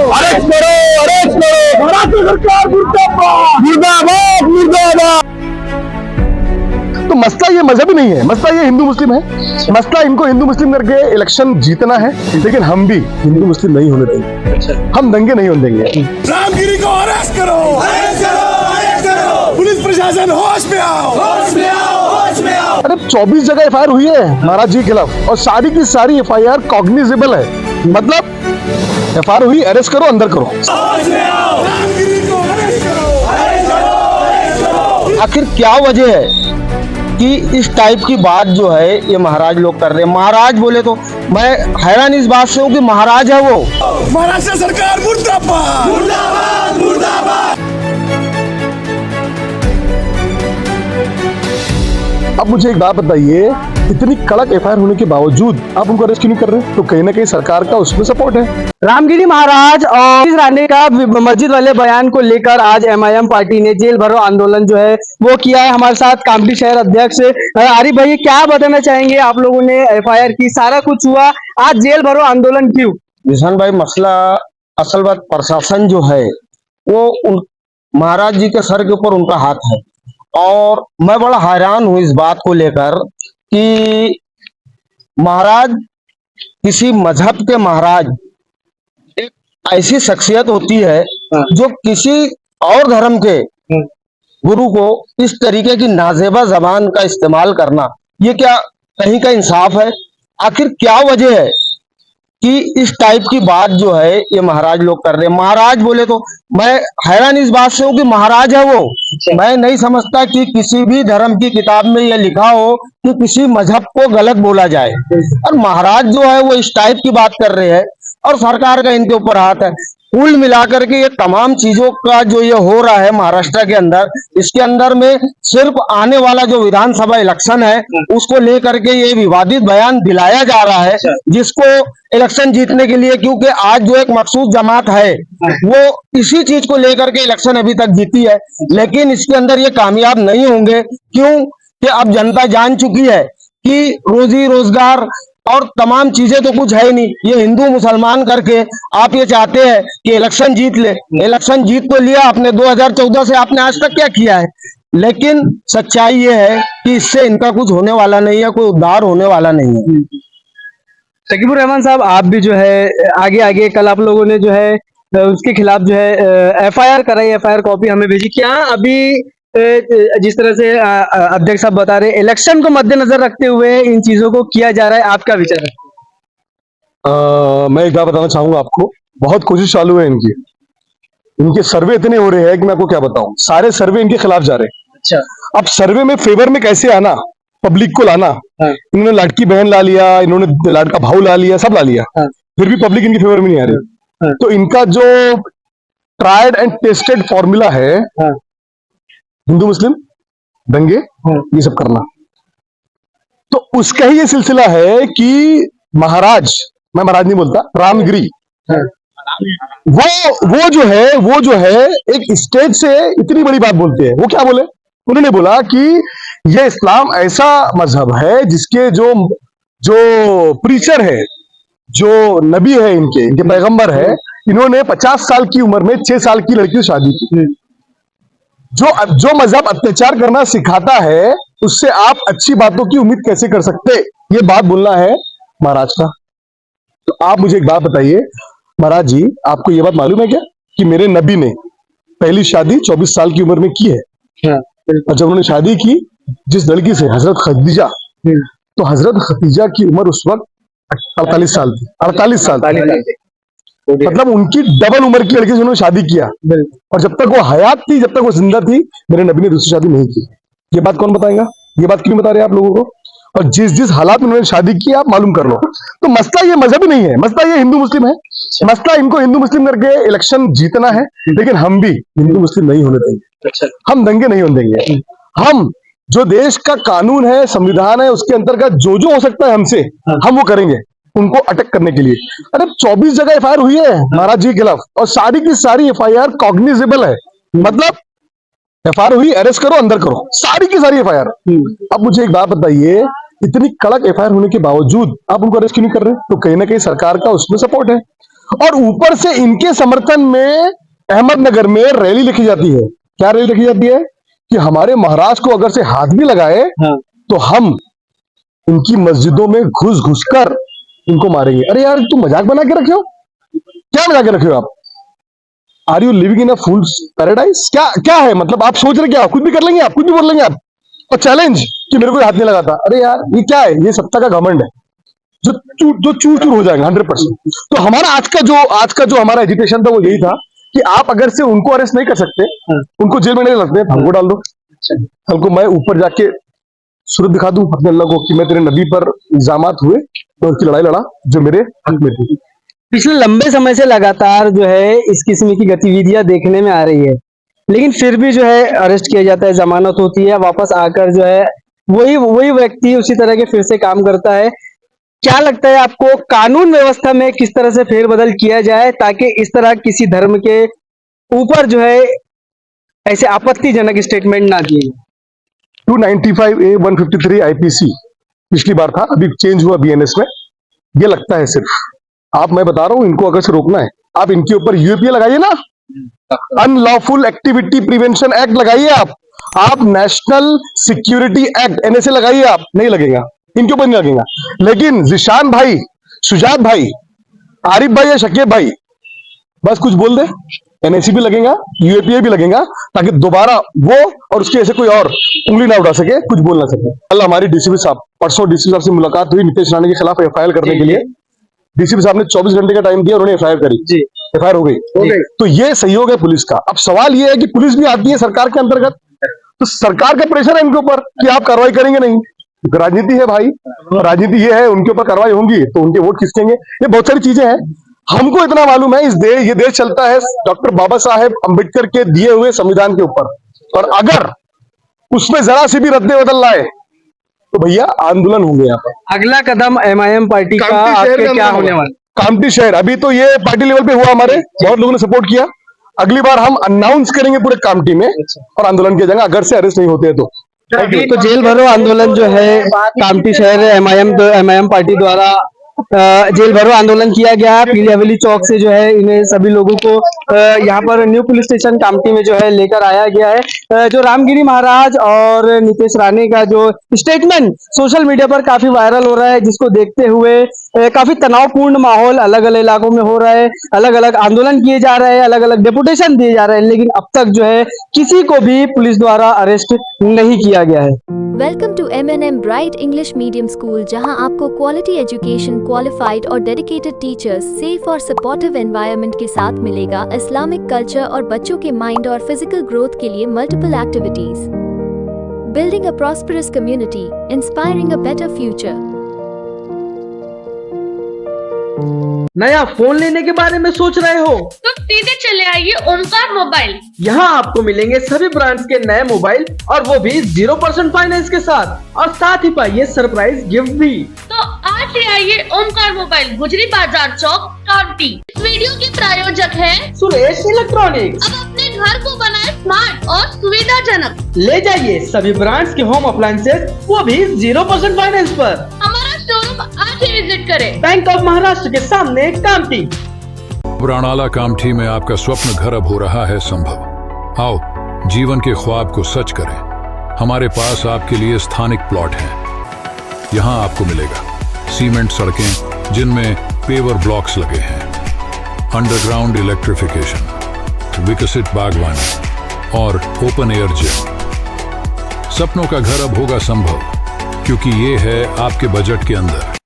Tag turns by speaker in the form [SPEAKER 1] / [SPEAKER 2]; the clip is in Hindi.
[SPEAKER 1] अरेस्ट करो, अरेस्ट करो। महाराष्ट्र सरकार मुर्दाबाद, मुर्दाबाद, मुर्दाबाद। तो मसला ये मजहबी नहीं है, मसला ये हिंदू मुस्लिम है। मसला इनको हिंदू मुस्लिम करके इलेक्शन जीतना है, लेकिन हम भी हिंदू मुस्लिम नहीं होने देंगे। हम दंगे नहीं होने देंगे।
[SPEAKER 2] रामगिरी को अरेस्ट करो, अरेस्ट करो, अरेस्ट करो। पुलिस प्रशासन होश में आओ, होश में आओ, होश में आओ।
[SPEAKER 1] अरे 24 जगह एफआईआर हुई है महाराज जी के खिलाफ, और सारी की सारी एफआईआर कॉग्निजेबल है। मतलब एफआईआर हुई, अरेस्ट करो, अंदर करो।
[SPEAKER 2] होश में आओ, रामगिरी को अरेस्ट करो, अरेस्ट करो, अरेस्ट करो।
[SPEAKER 3] आखिर क्या वजह है कि इस टाइप की बात जो है ये महाराज लोग कर रहे हैं? महाराज बोले तो मैं हैरान इस बात से हूँ कि महाराज है वो।
[SPEAKER 2] महाराष्ट्र सरकार मुर्दाबाद, मुर्दाबाद, मुर्दाबाद।
[SPEAKER 1] अब मुझे एक बात बताइए, इतनी कड़क एफआईआर होने के बावजूद आप उनको अरेस्ट क्यों नहीं कर रहे? तो कहीं ना कहीं सरकार का उसमें सपोर्ट है।
[SPEAKER 4] रामगिरी महाराज और राणे का मस्जिद वाले बयान को लेकर आज एमआईएम पार्टी ने जेल भरो आंदोलन जो है वो किया है। हमारे साथ कामठी शहर अध्यक्ष आरिफ भाई, क्या बताना चाहेंगे? आप लोगों ने एफआईआर की, सारा कुछ हुआ, आज जेल भरो आंदोलन क्यों?
[SPEAKER 3] किसान भाई, मसला असल बात प्रशासन जो है वो महाराज जी के सर के ऊपर उनका हाथ है, और मैं बड़ा हैरान हूँ इस बात को लेकर कि महाराज, किसी मजहब के महाराज एक ऐसी शख्सियत होती है जो किसी और धर्म के गुरु को इस तरीके की नाजेबा जबान का इस्तेमाल करना, ये क्या कहीं का इंसाफ है? आखिर क्या वजह है कि इस टाइप की बात जो है ये महाराज लोग कर रहे हैं? महाराज बोले तो मैं हैरान इस बात से हूँ कि महाराज है वो। मैं नहीं समझता कि किसी भी धर्म की किताब में यह लिखा हो कि किसी मजहब को गलत बोला जाए, और महाराज जो है वो इस टाइप की बात कर रहे हैं, और सरकार का इनके ऊपर हाथ है। कुल मिलाकर के ये तमाम चीजों का जो ये हो रहा है महाराष्ट्र के अंदर, इसके अंदर में सिर्फ आने वाला जो विधानसभा इलेक्शन है उसको लेकर के ये विवादित बयान दिलाया जा रहा है, जिसको इलेक्शन जीतने के लिए, क्योंकि आज जो एक मखसूस जमात है वो इसी चीज को लेकर के इलेक्शन अभी तक जीती है, लेकिन इसके अंदर ये कामयाब नहीं होंगे। क्यों कि अब जनता जान चुकी है कि रोजी रोजगार और तमाम चीजें तो कुछ है ही नहीं। ये हिंदू मुसलमान करके आप ये चाहते हैं कि इलेक्शन जीत ले। इलेक्शन जीत तो लिया आपने 2014 से, आपने आज तक क्या किया है? लेकिन सच्चाई ये है कि इससे इनका कुछ होने वाला नहीं है, कोई उद्धार होने वाला नहीं है।
[SPEAKER 4] शकीबुर रहमान साहब, आप भी जो है आगे आगे, कल आप लोगों ने जो है उसके खिलाफ जो है एफआईआर कराई, एफआईआर कॉपी हमें भेजी। क्या अभी जिस तरह से अध्यक्ष साहब बता रहे, इलेक्शन को मद्देनजर रखते हुए इन चीजों को किया जा रहा है, आपका विचार है?
[SPEAKER 1] मैं एक बात बताना चाहूंगा आपको, बहुत कोशिश चालू है इनकी। इनके सर्वे इतने हो रहे हैं कि मैं आपको क्या बताऊं, सारे सर्वे इनके खिलाफ जा रहे हैं।
[SPEAKER 4] अच्छा,
[SPEAKER 1] अब सर्वे में फेवर में कैसे आना, पब्लिक को लाना। इन्होंने लाड़की बहन ला लिया, इन्होंने लाड़का भाऊ ला लिया, सब ला लिया, फिर भी पब्लिक इनके फेवर में नहीं आ रही। तो इनका जो ट्राइड एंड टेस्टेड फॉर्मूला है, हिंदू मुस्लिम दंगे ये सब करना, तो उसका ही ये सिलसिला है कि महाराज, मैं महाराज नहीं बोलता, रामगिरी, वो जो है एक स्टेज से इतनी बड़ी बात बोलते हैं। वो क्या बोले? उन्होंने बोला कि ये इस्लाम ऐसा मजहब है जिसके जो प्रीचर है, जो नबी है, इनके पैगंबर है, इन्होंने 50 साल की उम्र में 6 साल की लड़की से शादी की। जो मजहब अत्याचार करना सिखाता है, उससे आप अच्छी बातों की उम्मीद कैसे कर सकते? ये बात बोलना है महाराज का। तो आप मुझे एक बात बताइए महाराज जी, आपको ये बात मालूम है क्या कि मेरे नबी ने पहली शादी 24 साल की उम्र में की है? और जब उन्होंने शादी की जिस लड़की से, हजरत खदीजा, तो हजरत खदीजा की उम्र उस वक्त 48 साल थी। 48 साल, मतलब उनकी डबल उम्र की लड़की से उन्होंने शादी किया, और जब तक वो हयात थी, जब तक वो जिंदा थी, मेरे नबी ने दूसरी शादी नहीं की। ये बात कौन बताएगा? ये बात क्यों बता रहे हैं आप लोगों को? और जिस हालात में उन्होंने शादी की आप मालूम कर लो। तो मसला ये मजहबी नहीं है, मसला ये हिंदू मुस्लिम है। मसला इनको हिंदू मुस्लिम करके इलेक्शन जीतना है, लेकिन हम भी हिंदू मुस्लिम नहीं होने देंगे। हम दंगे नहीं होने देंगे। हम जो देश का कानून है, संविधान है, उसके अंतर्गत जो हो सकता है हमसे, हम वो करेंगे उनको अटक करने के लिए। अरे 24 जगह एफआईआर हुई है महाराज जी के खिलाफ, और सारी की सारी एफआईआर कॉग्निजेबल है। मतलब एफआईआर हुई, अरेस्ट करो, अंदर करो, सारी की सारी एफआईआर। अब मुझे एक बात बताइए, इतनी कड़क एफआईआर होने के बावजूद आप उनको अरेस्ट क्यों नहीं कर रहे? तो कहीं ना कहीं सरकार का उसमें सपोर्ट है। और ऊपर से इनके समर्थन में अहमदनगर में रैली लिखी जाती है। क्या रैली लिखी जाती है कि हमारे महाराज को अगर से हाथ भी लगाए
[SPEAKER 4] हाँ।
[SPEAKER 1] तो हम इनकी मस्जिदों में घुस घुस कर इनको मारेंगे। अरे यार तुम मजाक बना के रखे हो, क्या बना के रखे हो आप? Are you living in a fool's paradise? क्या क्या है मतलब आप सोच रहे क्या? कुछ भी कर लेंगे आप, कुछ भी बोल लेंगे आप, और चैलेंज कि मेरे को हाथ नहीं लगाता। अरे यार ये क्या है? ये सत्ता का घमंड है जो चूर चूर हो जाएगा 100%। तो हमारा आज का जो हमारा एजुटेशन था वो यही था कि आप अगर से उनको अरेस्ट नहीं कर सकते, उनको जेल में नहीं लगते, हमको डाल दो। हमको मैं ऊपर जाके सूरत दिखा दूं अपने अल्लाह को कि मैं तेरे नबी पर इल्जामात हुए और उसकी लड़ाई लड़ा जो मेरे हक में थी।
[SPEAKER 4] पिछले लंबे समय से लगातार जो है इस किस्म की गतिविधियां देखने में आ रही है, लेकिन फिर भी जो है अरेस्ट किया जाता है, जमानत होती है, वापस आकर जो है वही व्यक्ति उसी तरह के फिर से काम करता है। क्या लगता है आपको कानून व्यवस्था में किस तरह से फेरबदल किया जाए ताकि इस तरह किसी धर्म के ऊपर जो है ऐसे आपत्तिजनक स्टेटमेंट ना दिए?
[SPEAKER 1] 295A 153 IPC पिछली बार था, अभी चेंज हुआ BNS में। ये लगता है सिर्फ आप, मैं बता रहा हूं, इनको अगर से रोकना है आप इनके ऊपर UAPA लगाइए ना, अनलॉफुल एक्टिविटी प्रिवेंशन एक्ट लगाइए आप नेशनल सिक्योरिटी एक्ट NSA लगाइए आप, नहीं लगेगा, इनके ऊपर नहीं लगेगा। लेकिन जिशान भाई, सुजात भाई, आरिफ भाई या शकीब भाई बस कुछ बोल दे, NSA भी लगेगा, UAPA भी लगेगा, ताकि दोबारा वो और उसके ऐसे कोई और उंगली ना उठा सके, कुछ बोल ना सके। कल हमारी DCP साहब, परसों DCP साहब से मुलाकात हुई नितेश राणे के खिलाफ FIR करने के लिए। DCP साहब ने 24 घंटे का टाइम दिया, उन्होंने FIR करी जी, FIR हो गई। तो ये सहयोग है पुलिस का। अब सवाल ये है कि पुलिस भी आती है सरकार के अंतर्गत, तो सरकार का प्रेशर है इनके ऊपर कि आप कार्रवाई करेंगे नहीं। राजनीति है भाई, राजनीति ये है, उनके ऊपर कार्रवाई होंगी तो उनके वोट खिसकेंगे, ये बहुत सारी चीजें हैं। हमको इतना मालूम है ये देश चलता है डॉक्टर बाबा साहेब अम्बेडकर के दिए हुए संविधान के ऊपर, और अगर उसमें जरा सी भी रद्दे बदल लाए तो भैया आंदोलन होंगे यहाँ पर।
[SPEAKER 4] अगला कदम MIM पार्टी का आपके क्या होने वाला?
[SPEAKER 1] कामठी शहर, अभी तो ये पार्टी लेवल पे हुआ, हमारे बहुत लोगों ने सपोर्ट किया। अगली बार हम अनाउंस करेंगे पूरे कामठी में और आंदोलन किया जाएगा अगर से अरेस्ट नहीं होते हैं तो।
[SPEAKER 4] तो जेल भरो आंदोलन जो है कामठी शहर MIM पार्टी द्वारा जेल भरो आंदोलन किया गया है। पीली हवेली चौक से जो है इन्हें सभी लोगों को यहाँ पर न्यू पुलिस स्टेशन कामठी में जो है लेकर आया गया है। जो रामगिरी महाराज और नितेश राणे का जो स्टेटमेंट सोशल मीडिया पर काफी वायरल हो रहा है, जिसको देखते हुए काफी तनावपूर्ण माहौल अलग अलग इलाकों में हो रहा है, अलग अलग आंदोलन किए जा रहे हैं, अलग अलग डेपुटेशन दिए जा रहे हैं, लेकिन अब तक जो है किसी को भी पुलिस द्वारा अरेस्ट नहीं किया गया है।
[SPEAKER 5] Welcome to M&M bright English medium school, जहां आपको क्वालिटी एजुकेशन, क्वालिफाइड और डेडिकेटेड टीचर्स, सेफ और सपोर्टिव एनवायरनमेंट के साथ मिलेगा इस्लामिक कल्चर और बच्चों के माइंड और फिजिकल ग्रोथ के लिए multiple activities. Building a prosperous community, inspiring a better future.
[SPEAKER 4] नया फोन लेने के बारे में सोच रहे हो
[SPEAKER 6] तो सीधे चले आइए ओमकार मोबाइल।
[SPEAKER 4] यहाँ आपको मिलेंगे सभी ब्रांड्स के नए मोबाइल और वो भी 0% फाइनेंस के साथ, और साथ ही पाइए सरप्राइज गिफ्ट भी।
[SPEAKER 6] तो आज ही आइए ओमकार मोबाइल, गुजरी बाजार चौक, कामठी। इस वीडियो के प्रायोजक हैं
[SPEAKER 4] सुरेश इलेक्ट्रॉनिक्स।
[SPEAKER 6] अब अपने घर को बनाए स्मार्ट और सुविधाजनक।
[SPEAKER 4] ले जाइए सभी ब्रांड्स के होम अप्लायंसेस, वो भी 0% फाइनेंस पर।
[SPEAKER 6] हमारा शोरूम आज ही विजिट करें।
[SPEAKER 4] बैंक ऑफ महाराष्ट्र के सामने कामठी।
[SPEAKER 7] पुरानाला कामठी में आपका स्वप्न घर अब हो रहा है संभव। आओ जीवन के ख्वाब को सच करें। हमारे पास आपके लिए स्थानिक प्लॉट हैं। यहाँ आपको मिलेगा सीमेंट सड़कें जिनमें पेवर ब्लॉक्स लगे हैं, अंडरग्राउंड इलेक्ट्रिफिकेशन, विकसित बागवानी और ओपन एयर जिम। सपनों का घर अब होगा संभव, क्योंकि ये है आपके बजट के अंदर।